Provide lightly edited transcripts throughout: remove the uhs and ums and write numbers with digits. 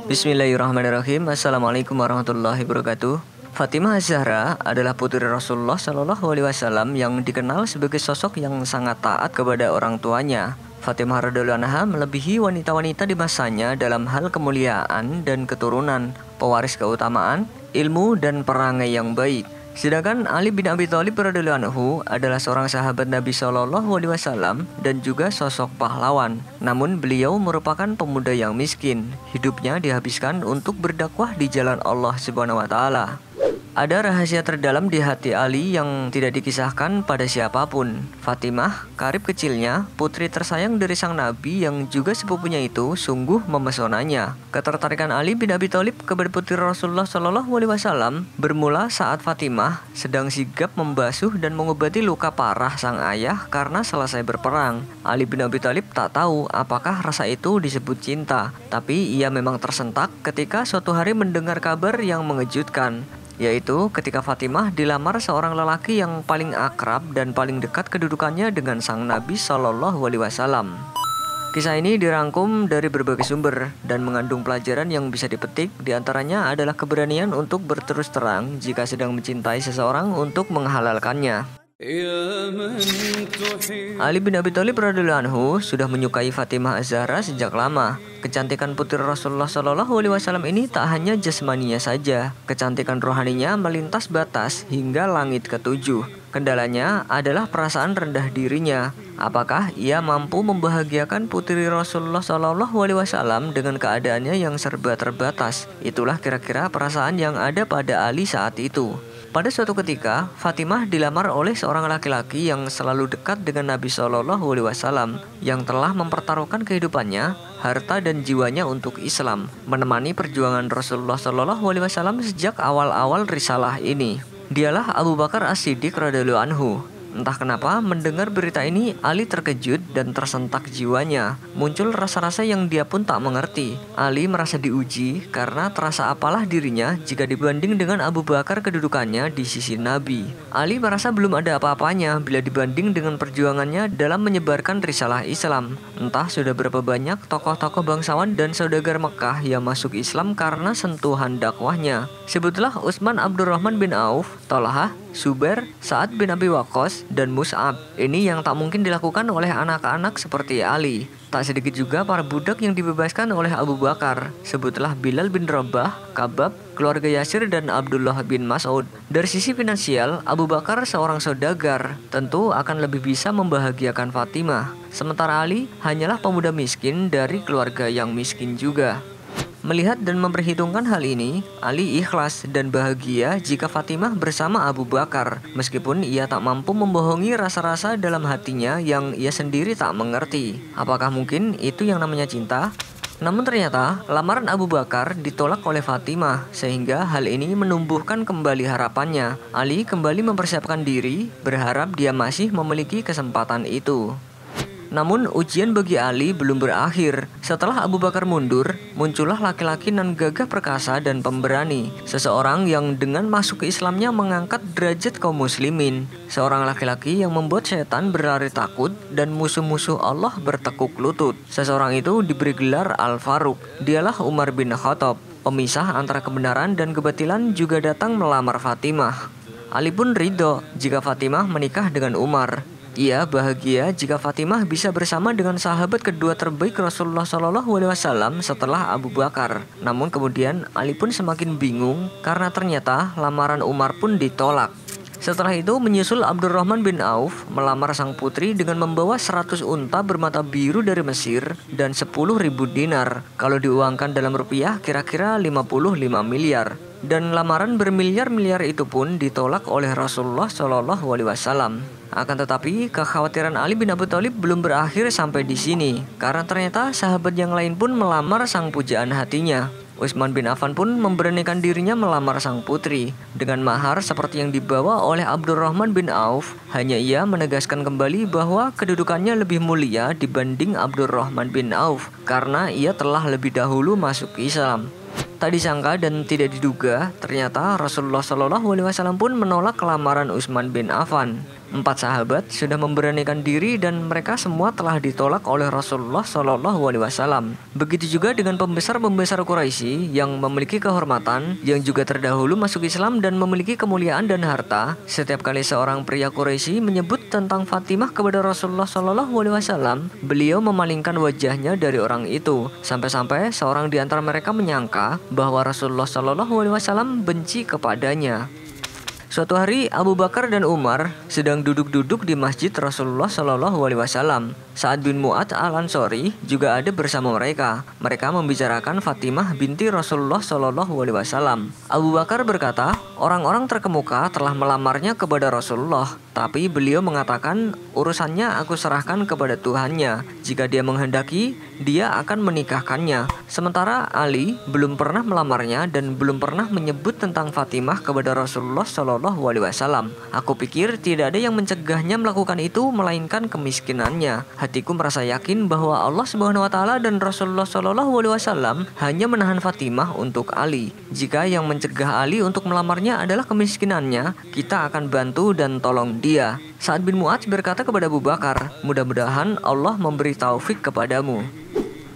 Bismillahirrahmanirrahim. Assalamualaikum warahmatullahi wabarakatuh. Fatimah Az-Zahra adalah putri Rasulullah Shallallahu Alaihi Wasallam yang dikenal sebagai sosok yang sangat taat kepada orang tuanya. Fatimah radhiyallahu anha melebihi wanita-wanita di masanya dalam hal kemuliaan dan keturunan, pewaris keutamaan, ilmu dan perangai yang baik. Sedangkan Ali bin Abi Thalib radhiyallahu anhu adalah seorang sahabat Nabi Shallallahu Alaihi Wasallam dan juga sosok pahlawan. Namun beliau merupakan pemuda yang miskin. Hidupnya dihabiskan untuk berdakwah di jalan Allah Subhanahu Wa Taala. Ada rahasia terdalam di hati Ali yang tidak dikisahkan pada siapapun. Fatimah, karib kecilnya, putri tersayang dari sang nabi yang juga sepupunya itu, sungguh memesonanya. Ketertarikan Ali bin Abi Thalib kepada putri Rasulullah Shallallahu Alaihi Wasallam bermula saat Fatimah sedang sigap membasuh dan mengobati luka parah sang ayah karena selesai berperang. Ali bin Abi Thalib tak tahu apakah rasa itu disebut cinta, tapi ia memang tersentak ketika suatu hari mendengar kabar yang mengejutkan, yaitu ketika Fatimah dilamar seorang lelaki yang paling akrab dan paling dekat kedudukannya dengan sang Nabi Shallallahu Alaihi Wasallam. Kisah ini dirangkum dari berbagai sumber dan mengandung pelajaran yang bisa dipetik. Diantaranya adalah keberanian untuk berterus terang jika sedang mencintai seseorang untuk menghalalkannya. Ali bin Abi Thalib radhiyallahu anhu sudah menyukai Fatimah Az-Zahra sejak lama. Kecantikan putri Rasulullah Shallallahu Alaihi Wasallam ini tak hanya jasmaninya saja, kecantikan rohaninya melintas batas hingga langit ketujuh. Kendalanya adalah perasaan rendah dirinya. Apakah ia mampu membahagiakan putri Rasulullah Shallallahu Alaihi Wasallam dengan keadaannya yang serba terbatas? Itulah kira-kira perasaan yang ada pada Ali saat itu. Pada suatu ketika, Fatimah dilamar oleh seorang laki-laki yang selalu dekat dengan Nabi Shallallahu Alaihi Wasallam, yang telah mempertaruhkan kehidupannya, harta dan jiwanya untuk Islam, menemani perjuangan Rasulullah Shallallahu Alaihi Wasallam sejak awal-awal risalah ini. Dialah Abu Bakar As-Siddiq radhiyallahu anhu. Entah kenapa mendengar berita ini Ali terkejut dan tersentak jiwanya. Muncul rasa-rasa yang dia pun tak mengerti. Ali merasa diuji karena terasa apalah dirinya jika dibanding dengan Abu Bakar kedudukannya di sisi Nabi. Ali merasa belum ada apa-apanya bila dibanding dengan perjuangannya dalam menyebarkan risalah Islam. Entah sudah berapa banyak tokoh-tokoh bangsawan dan saudagar Mekah yang masuk Islam karena sentuhan dakwahnya. Sebutlah Utsman Abdurrahman bin Auf, Thalhah, Zubair, Sa'ad bin Abi Waqqas, dan Mus'ab. Ini yang tak mungkin dilakukan oleh anak-anak seperti Ali. Tak sedikit juga para budak yang dibebaskan oleh Abu Bakar. Sebutlah Bilal bin Rabah, Kabab, keluarga Yasir, dan Abdullah bin Mas'ud. Dari sisi finansial, Abu Bakar seorang saudagar, tentu akan lebih bisa membahagiakan Fatimah. Sementara Ali hanyalah pemuda miskin dari keluarga yang miskin juga. Melihat dan memperhitungkan hal ini, Ali ikhlas dan bahagia jika Fatimah bersama Abu Bakar, meskipun ia tak mampu membohongi rasa-rasa dalam hatinya yang ia sendiri tak mengerti. Apakah mungkin itu yang namanya cinta? Namun ternyata lamaran Abu Bakar ditolak oleh Fatimah, sehingga hal ini menumbuhkan kembali harapannya. Ali kembali mempersiapkan diri, berharap dia masih memiliki kesempatan itu. Namun ujian bagi Ali belum berakhir. Setelah Abu Bakar mundur, muncullah laki-laki nan gagah perkasa dan pemberani. Seseorang yang dengan masuk ke Islamnya mengangkat derajat kaum muslimin. Seorang laki-laki yang membuat setan berlari takut dan musuh-musuh Allah bertekuk lutut. Seseorang itu diberi gelar Al-Faruq. Dialah Umar bin Khattab. Pemisah antara kebenaran dan kebatilan juga datang melamar Fatimah. Ali pun ridho jika Fatimah menikah dengan Umar. Ia bahagia jika Fatimah bisa bersama dengan sahabat kedua terbaik Rasulullah Shallallahu Alaihi Wasallam setelah Abu Bakar. Namun kemudian Ali pun semakin bingung karena ternyata lamaran Umar pun ditolak. Setelah itu menyusul Abdurrahman bin Auf melamar sang putri dengan membawa 100 unta bermata biru dari Mesir dan 10.000 dinar. Kalau diuangkan dalam rupiah kira-kira 55 miliar. Dan lamaran bermiliar-miliar itu pun ditolak oleh Rasulullah Shallallahu Alaihi Wasallam. Akan tetapi kekhawatiran Ali bin Abi Thalib belum berakhir sampai di sini, karena ternyata sahabat yang lain pun melamar sang pujaan hatinya. Utsman bin Affan pun memberanikan dirinya melamar sang putri dengan mahar seperti yang dibawa oleh Abdurrahman bin Auf. Hanya ia menegaskan kembali bahwa kedudukannya lebih mulia dibanding Abdurrahman bin Auf karena ia telah lebih dahulu masuk Islam. Tak disangka dan tidak diduga, ternyata Rasulullah SAW pun menolak lamaran Utsman bin Affan. 4 sahabat sudah memberanikan diri dan mereka semua telah ditolak oleh Rasulullah SAW. Begitu juga dengan pembesar-pembesar Quraisy yang memiliki kehormatan, yang juga terdahulu masuk Islam dan memiliki kemuliaan dan harta. Setiap kali seorang pria Quraisy menyebut tentang Fatimah kepada Rasulullah SAW, beliau memalingkan wajahnya dari orang itu. Sampai-sampai seorang di antara mereka menyangka bahwa Rasulullah SAW benci kepadanya. Suatu hari Abu Bakar dan Umar sedang duduk-duduk di masjid Rasulullah SAW. Sa'ad bin Mu'adz al-Ansori juga ada bersama mereka. Mereka membicarakan Fatimah binti Rasulullah SAW. Abu Bakar berkata, orang-orang terkemuka telah melamarnya kepada Rasulullah, tapi beliau mengatakan, urusannya aku serahkan kepada Tuhannya. Jika dia menghendaki, dia akan menikahkannya. Sementara Ali belum pernah melamarnya dan belum pernah menyebut tentang Fatimah kepada Rasulullah SAW. Aku pikir tidak ada yang mencegahnya melakukan itu melainkan kemiskinannya. Hatiku merasa yakin bahwa Allah Subhanahu wa taala dan Rasulullah SAW hanya menahan Fatimah untuk Ali. Jika yang mencegah Ali untuk melamarnya adalah kemiskinannya, kita akan bantu dan tolong dia. Sa'ad bin Mu'adz berkata kepada Abu Bakar, mudah-mudahan Allah memberi taufik kepadamu.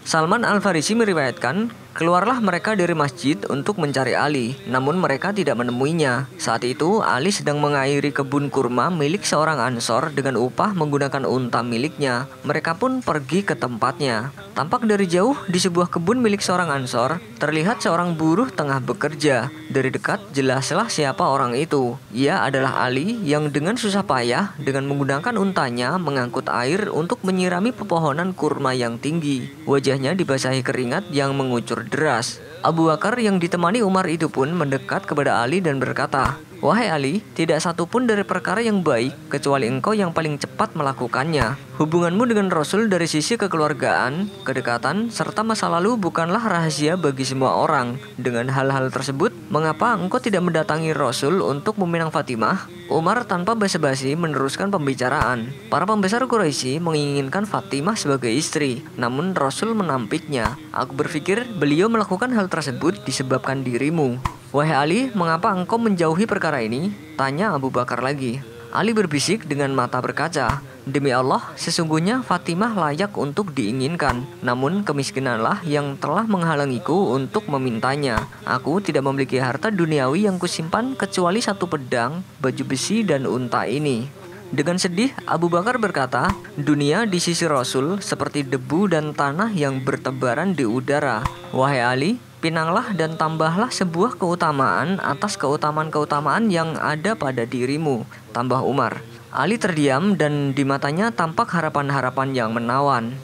Salman Al-Farisi meriwayatkan, keluarlah mereka dari masjid untuk mencari Ali, namun mereka tidak menemuinya. Saat itu Ali sedang mengairi kebun kurma milik seorang Ansor dengan upah menggunakan unta miliknya. Mereka pun pergi ke tempatnya. Tampak dari jauh di sebuah kebun milik seorang Ansor, terlihat seorang buruh tengah bekerja. Dari dekat jelaslah siapa orang itu. Ia adalah Ali yang dengan susah payah dengan menggunakan untanya mengangkut air untuk menyirami pepohonan kurma yang tinggi. Wajahnya dibasahi keringat yang mengucur deras. Abu Bakar yang ditemani Umar itu pun mendekat kepada Ali dan berkata, wahai Ali, tidak satu pun dari perkara yang baik kecuali engkau yang paling cepat melakukannya. Hubunganmu dengan Rasul dari sisi kekeluargaan, kedekatan, serta masa lalu bukanlah rahasia bagi semua orang. Dengan hal-hal tersebut, mengapa engkau tidak mendatangi Rasul untuk meminang Fatimah? Umar tanpa basa-basi meneruskan pembicaraan. Para pembesar Quraisy menginginkan Fatimah sebagai istri, namun Rasul menampiknya. Aku berpikir beliau melakukan hal tersebut disebabkan dirimu. Wahai Ali, mengapa engkau menjauhi perkara ini? Tanya Abu Bakar lagi. Ali berbisik dengan mata berkaca, demi Allah, sesungguhnya Fatimah layak untuk diinginkan. Namun kemiskinanlah yang telah menghalangiku untuk memintanya. Aku tidak memiliki harta duniawi yang kusimpan kecuali satu pedang, baju besi dan unta ini. Dengan sedih, Abu Bakar berkata, dunia di sisi Rasul seperti debu dan tanah yang bertebaran di udara. Wahai Ali, pinanglah dan tambahlah sebuah keutamaan atas keutamaan-keutamaan yang ada pada dirimu, tambah Umar. Ali terdiam dan di matanya tampak harapan-harapan yang menawan.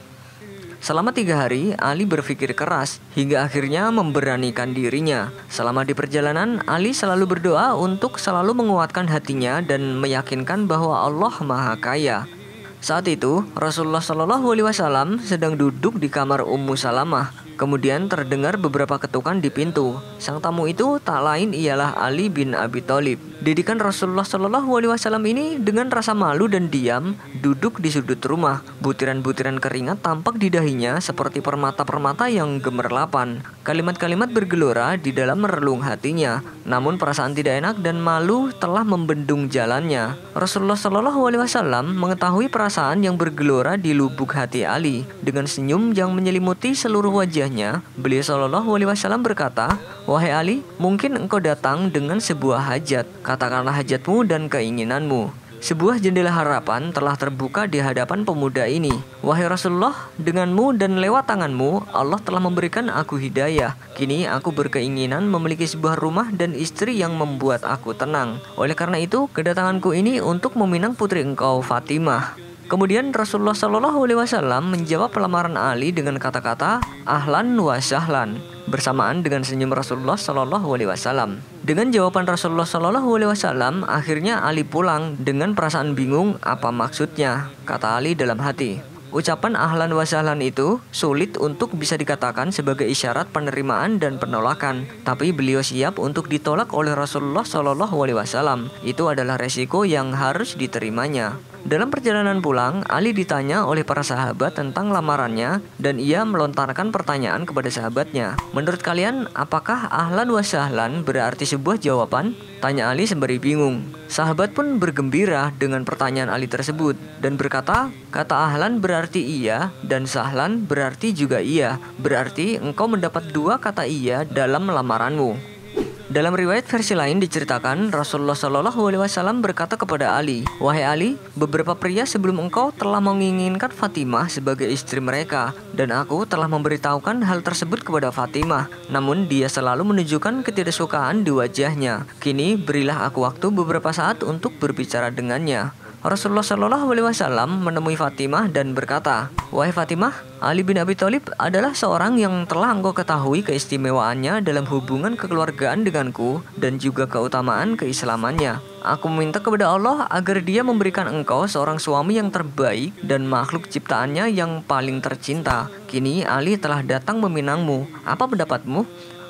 Selama 3 hari, Ali berpikir keras hingga akhirnya memberanikan dirinya. Selama di perjalanan, Ali selalu berdoa untuk selalu menguatkan hatinya dan meyakinkan bahwa Allah Maha Kaya. Saat itu, Rasulullah SAW sedang duduk di kamar Ummu Salamah. Kemudian terdengar beberapa ketukan di pintu. Sang tamu itu tak lain ialah Ali bin Abi Thalib. Didikan Rasulullah SAW ini dengan rasa malu dan diam duduk di sudut rumah. Butiran-butiran keringat tampak di dahinya seperti permata-permata yang gemerlapan. Kalimat-kalimat bergelora di dalam relung hatinya. Namun perasaan tidak enak dan malu telah membendung jalannya. Rasulullah SAW mengetahui perasaan yang bergelora di lubuk hati Ali. Dengan senyum yang menyelimuti seluruh wajah, beliau SAW berkata, wahai Ali, mungkin engkau datang dengan sebuah hajat. Katakanlah hajatmu dan keinginanmu. Sebuah jendela harapan telah terbuka di hadapan pemuda ini. Wahai Rasulullah, denganmu dan lewat tanganmu, Allah telah memberikan aku hidayah. Kini aku berkeinginan memiliki sebuah rumah dan istri yang membuat aku tenang. Oleh karena itu, kedatanganku ini untuk meminang putri engkau, Fatimah. Kemudian Rasulullah SAW menjawab lamaran Ali dengan kata-kata ahlan wa sahlan, bersamaan dengan senyum Rasulullah SAW. Dengan jawaban Rasulullah SAW, akhirnya Ali pulang dengan perasaan bingung apa maksudnya. Kata Ali dalam hati, ucapan ahlan wa sahlan itu sulit untuk bisa dikatakan sebagai isyarat penerimaan dan penolakan, tapi beliau siap untuk ditolak oleh Rasulullah SAW. Itu adalah resiko yang harus diterimanya. Dalam perjalanan pulang, Ali ditanya oleh para sahabat tentang lamarannya dan ia melontarkan pertanyaan kepada sahabatnya. Menurut kalian, apakah ahlan wa sahlan berarti sebuah jawaban? Tanya Ali sembari bingung. Sahabat pun bergembira dengan pertanyaan Ali tersebut dan berkata, kata ahlan berarti iya dan sahlan berarti juga iya. Berarti engkau mendapat dua kata iya dalam lamaranmu. Dalam riwayat versi lain diceritakan Rasulullah SAW berkata kepada Ali, wahai Ali, beberapa pria sebelum engkau telah menginginkan Fatimah sebagai istri mereka dan aku telah memberitahukan hal tersebut kepada Fatimah. Namun dia selalu menunjukkan ketidaksukaan di wajahnya. Kini berilah aku waktu beberapa saat untuk berbicara dengannya. Rasulullah SAW menemui Fatimah dan berkata, wahai Fatimah, Ali bin Abi Thalib adalah seorang yang telah engkau ketahui keistimewaannya dalam hubungan kekeluargaan denganku dan juga keutamaan keislamannya. Aku meminta kepada Allah agar dia memberikan engkau seorang suami yang terbaik dan makhluk ciptaannya yang paling tercinta. Kini Ali telah datang meminangmu. Apa pendapatmu?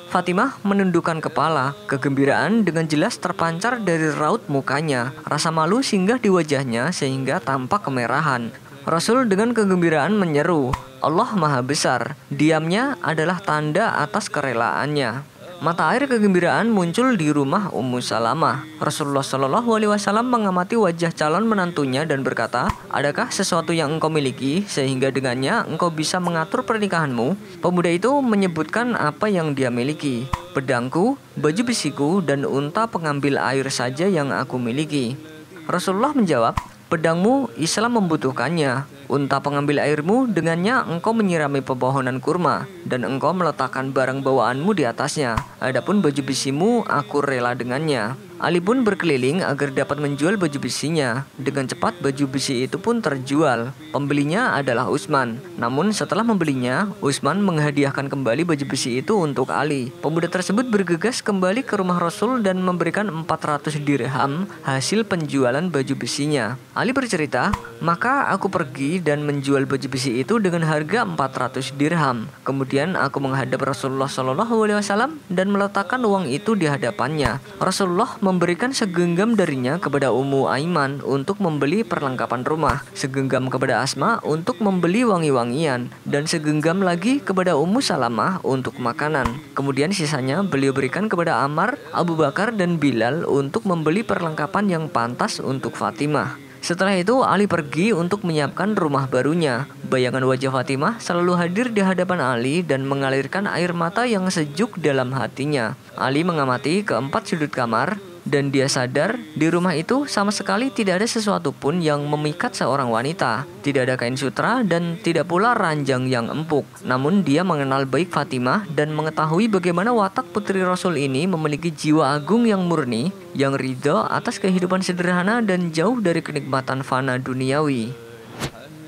Fatimah menundukkan kepala. Kegembiraan dengan jelas terpancar dari raut mukanya. Rasa malu singgah di wajahnya sehingga tampak kemerahan. Rasul dengan kegembiraan menyeru, Allah Maha Besar. Diamnya adalah tanda atas kerelaannya. Mata air kegembiraan muncul di rumah Ummu Salamah. Rasulullah SAW mengamati wajah calon menantunya dan berkata, adakah sesuatu yang engkau miliki sehingga dengannya engkau bisa mengatur pernikahanmu? Pemuda itu menyebutkan apa yang dia miliki. Pedangku, baju besiku, dan unta pengambil air saja yang aku miliki. Rasulullah menjawab, pedangmu Islam membutuhkannya. Unta pengambil airmu, dengannya engkau menyirami pepohonan kurma dan engkau meletakkan barang bawaanmu di atasnya. Adapun baju besimu, aku rela dengannya. Ali pun berkeliling agar dapat menjual baju besinya. Dengan cepat baju besi itu pun terjual. Pembelinya adalah Utsman. Namun setelah membelinya, Utsman menghadiahkan kembali baju besi itu untuk Ali. Pemuda tersebut bergegas kembali ke rumah Rasul dan memberikan 400 dirham hasil penjualan baju besinya. Ali bercerita, maka aku pergi dan menjual baju besi itu dengan harga 400 dirham. Kemudian aku menghadap Rasulullah SAW dan meletakkan uang itu di hadapannya. Rasulullah memberikan segenggam darinya kepada Ummu Aiman untuk membeli perlengkapan rumah, segenggam kepada Asma untuk membeli wangi-wangian, dan segenggam lagi kepada Ummu Salamah untuk makanan. Kemudian sisanya beliau berikan kepada Ammar, Abu Bakar, dan Bilal untuk membeli perlengkapan yang pantas untuk Fatimah. Setelah itu Ali pergi untuk menyiapkan rumah barunya. Bayangan wajah Fatimah selalu hadir di hadapan Ali dan mengalirkan air mata yang sejuk dalam hatinya. Ali mengamati keempat sudut kamar dan dia sadar di rumah itu sama sekali tidak ada sesuatu pun yang memikat seorang wanita. Tidak ada kain sutra dan tidak pula ranjang yang empuk. Namun dia mengenal baik Fatimah dan mengetahui bagaimana watak putri Rasul ini memiliki jiwa agung yang murni, yang ridho atas kehidupan sederhana dan jauh dari kenikmatan fana duniawi.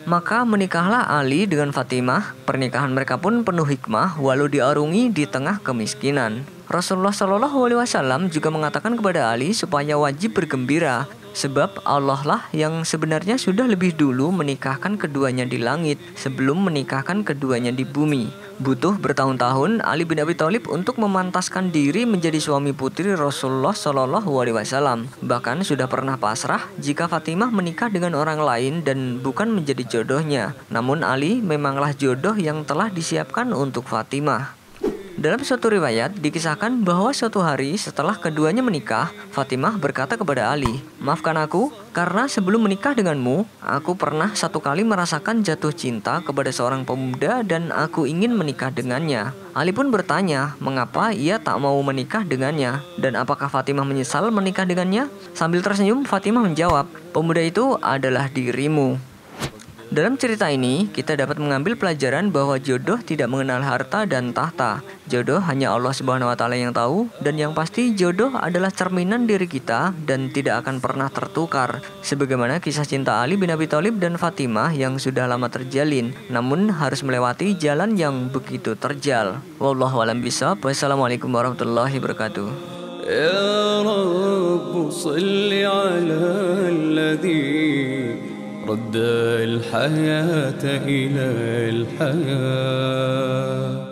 Maka menikahlah Ali dengan Fatimah. Pernikahan mereka pun penuh hikmah walau diarungi di tengah kemiskinan. Rasulullah SAW juga mengatakan kepada Ali supaya wajib bergembira, sebab Allah lah yang sebenarnya sudah lebih dulu menikahkan keduanya di langit sebelum menikahkan keduanya di bumi. Butuh bertahun-tahun Ali bin Abi Thalib untuk memantaskan diri menjadi suami putri Rasulullah SAW. Bahkan sudah pernah pasrah jika Fatimah menikah dengan orang lain dan bukan menjadi jodohnya. Namun Ali memanglah jodoh yang telah disiapkan untuk Fatimah. Dalam suatu riwayat dikisahkan bahwa suatu hari setelah keduanya menikah, Fatimah berkata kepada Ali, maafkan aku karena sebelum menikah denganmu, aku pernah satu kali merasakan jatuh cinta kepada seorang pemuda dan aku ingin menikah dengannya. Ali pun bertanya, mengapa ia tak mau menikah dengannya dan apakah Fatimah menyesal menikah dengannya? Sambil tersenyum, Fatimah menjawab, pemuda itu adalah dirimu. Dalam cerita ini, kita dapat mengambil pelajaran bahwa jodoh tidak mengenal harta dan tahta. Jodoh hanya Allah Subhanahu wa Ta'ala yang tahu, dan yang pasti jodoh adalah cerminan diri kita dan tidak akan pernah tertukar. Sebagaimana kisah cinta Ali bin Abi Thalib dan Fatimah yang sudah lama terjalin, namun harus melewati jalan yang begitu terjal. Wallahu a'lam bishawab. Wassalamualaikum warahmatullahi wabarakatuh. Ya Rabb, shalli ala alladhi رد الحياة إلى الحياة.